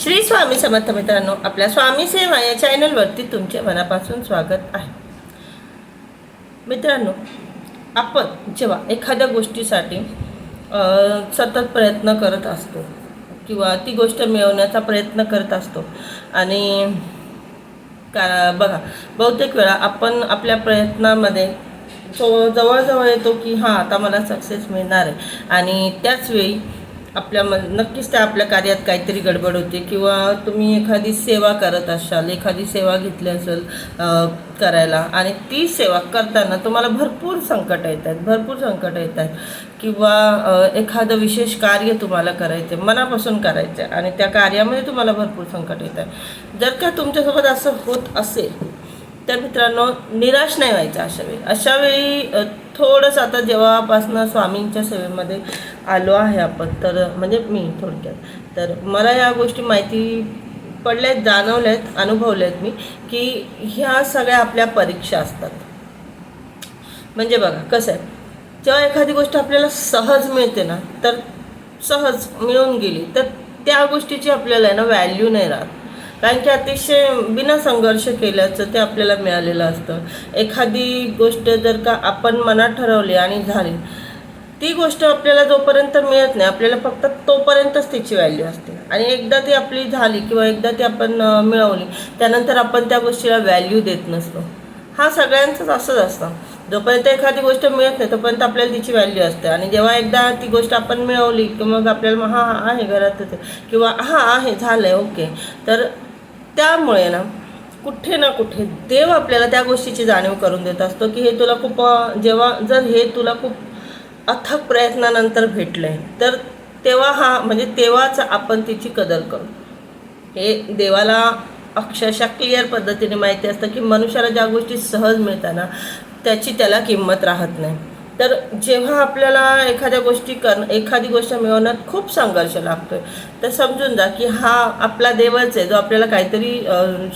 श्री स्वामी समर्थ मित्रांनो, आपल्या स्वामी सेवा या चॅनलवरती तुमचे मनापासून स्वागत आहे. मित्रांनो, आपण जेव्हा एखाद्या गोष्टीसाठी सतत प्रयत्न करत असतो किंवा ती गोष्ट मिळवण्याचा प्रयत्न करत असतो आणि बघा, बहुतेक वेळा आपण आपल्या प्रयत्नामध्ये जवळजवळ येतो की हां, आता मला सक्सेस मिळणार आहे आणि त्याच वेळी नक्कीच त्या आपल्या कार्यात काहीतरी गडबड होते किंवा तुम्ही एखादी सेवा करत असाल, एखादी सेवा घेतली असेल करायला आणि ती सेवा करताना तुम्हाला भरपूर संकट येत आहेत किंवा एखादं विशेष कार्य तुम्हाला करायचं आहे, मनापासून करायचं आहे आणि त्या कार्यामध्ये तुम्हाला भरपूर संकट येत आहे. जर का तुमच्यासोबत असं होत असेल तर मित्रांनो, निराश नाही व्हायचं. अशावेळी थोडंसं आता जेव्हापासनं स्वामींच्या सेवेमध्ये आलो आहे आपण, तर म्हणजे मी थोडक्यात, तर मला या गोष्टी माहिती पडल्यात, जाणवल्यात, अनुभवल्यात मी की ह्या सगळ्या आपल्या परीक्षा असतात. म्हणजे बघा कसं आहे, जेव्हा एखादी गोष्ट आपल्याला सहज मिळते ना, तर सहज मिळून गेली तर त्या गोष्टीची आपल्याला आहे ना व्हॅल्यू नाही राहत, कारण की अतिशय बिना संघर्ष केल्याचं ते आपल्याला मिळालेलं असतं. एखादी गोष्ट जर का आपण मनात ठरवली आणि झाली, ती गोष्ट आपल्याला जोपर्यंत मिळत नाही, आपल्याला फक्त तोपर्यंतच तिची व्हॅल्यू असते आणि एकदा ती आपली झाली किंवा एकदा ती आपण मिळवली, त्यानंतर आपण त्या गोष्टीला व्हॅल्यू देत नसतो. हा सगळ्यांचंच असंच असतं. जोपर्यंत एखादी गोष्ट मिळत नाही तोपर्यंत आपल्याला तिची व्हॅल्यू असते आणि जेव्हा एकदा ती गोष्ट आपण मिळवली की मग आपल्याला हां आहे घरातच आहे किंवा हां आहे झालं आहे ओके, तर त्यामुळे ना कुठे देव आपल्याला त्या गोष्टीची जाणीव करून देत असतो की हे तुला खूप जर हे तुला खूप अथक प्रयत्नानंतर भेटलं आहे तर तेव्हाच आपण तिची कदर करू. हे देवाला अक्षरशः क्लिअर पद्धतीने माहिती असतं की मनुष्याला ज्या गोष्टी सहज मिळतात ना, त्याला किंमत राहत नाही. तर जेव्हा आपल्याला एखादी गोष्ट मिळवण्यात खूप संघर्ष लागतोय, तर समजून जा की हा आपला देवच आहे, जो आपल्याला काहीतरी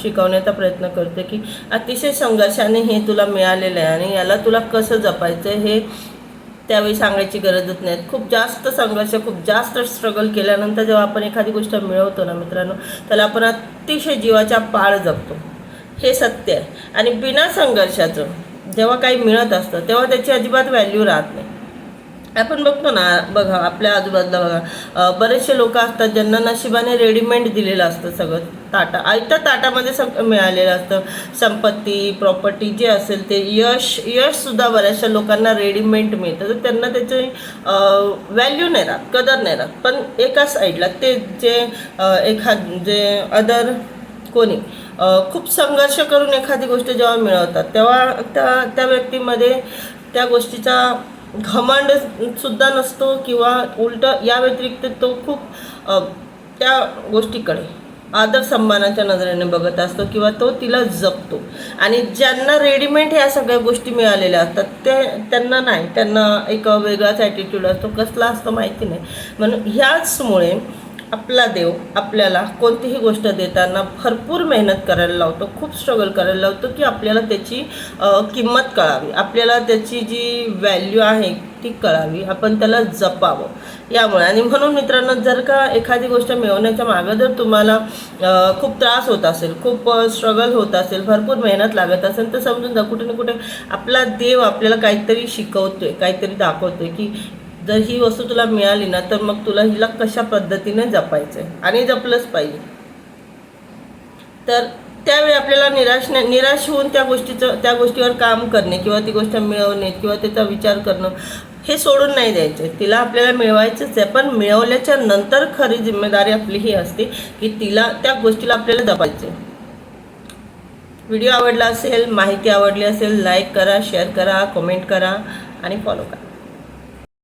शिकवण्याचा प्रयत्न करतो की अतिशय संघर्षाने हे तुला मिळालेलं आहे आणि याला तुला कसं जपायचं हे त्यावेळी सांगायची गरजच नाही. खूप जास्त संघर्ष, खूप जास्त स्ट्रगल केल्यानंतर जेव्हा आपण एखादी गोष्ट मिळवतो ना मित्रांनो, त्याला आपण अतिशय जीवाच्या पाळ जपतो. हे सत्य आहे. आणि बिना संघर्षाचं जेव्हा काही मिळत असतं तेव्हा त्याची अजिबात व्हॅल्यू राहत नाही. आपण बघतो ना, बघा आपल्या आजूबाजूला बघा, बरेचसे लोक असतात ज्यांना नशिबाने रेडीमेड दिलेलं असतं सगळं. आयत्या ताटामध्ये सगळं मिळालेलं असतं. संपत्ती, प्रॉपर्टी जे असेल ते, यशसुद्धा बऱ्याचशा लोकांना रेडीमेड मिळतं, तर त्यांना त्याची व्हॅल्यू नाही राहत, कदर नाही राहत. पण एका साईडला ते जे अदर कोणी खूप संघर्ष करून एखादी गोष्ट जेव्हा मिळवतात तेव्हा त्या व्यक्तीमध्ये त्या गोष्टीचा घमंड सुद्धा नसतो किंवा उलटं या व्यतिरिक्त तो खूप त्या गोष्टीकडे आदर सन्मानाच्या नजरेने बघत असतो किंवा तो तिला जपतो. आणि ज्यांना रेडीमेड ह्या सगळ्या गोष्टी मिळालेल्या असतात त्यांना एक वेगळाच ॲटिट्यूड असतो. कसला असतो माहिती नाही. म्हणून ह्याचमुळे आपला देव आपल्याला कोणतीही गोष्ट देताना भरपूर मेहनत करायला लावतो, खूप स्ट्रगल करायला लावतो की आपल्याला त्याची किंमत कळावी, आपल्याला त्याची जी व्हॅल्यू आहे ती कळावी, आपण त्याला जपावं यामुळे. आणि म्हणून मित्रांनो, जर का एखादी गोष्ट मिळवण्याच्या मागं जर तुम्हाला खूप त्रास होत असेल, खूप स्ट्रगल होत असेल, भरपूर मेहनत लागत असेल, तर समजून जा कुठे ना कुठे आपला देव आपल्याला काहीतरी शिकवतोय, काहीतरी दाखवतोय की जर ही वस्तू तुला मिळाली ना, तर मग तुला हिला कशा पद्धतीने जपायचं आहे आणि जपलंच पाहिजे. तर त्यावेळी आपल्याला निराश होऊन त्या गोष्टीवर काम करणे किंवा ती गोष्ट मिळवणे किंवा त्याचा विचार करणं हे सोडून नाही द्यायचे. तिला आपल्याला मिळवायचंच आहे, पण मिळवल्याच्या नंतर खरी जिम्मेदारी आपली ही असते की त्या गोष्टीला आपल्याला जपायचं आहे. व्हिडिओ आवडला असेल, माहिती आवडली असेल, लाईक करा, शेअर करा, कमेंट करा आणि फॉलो करा.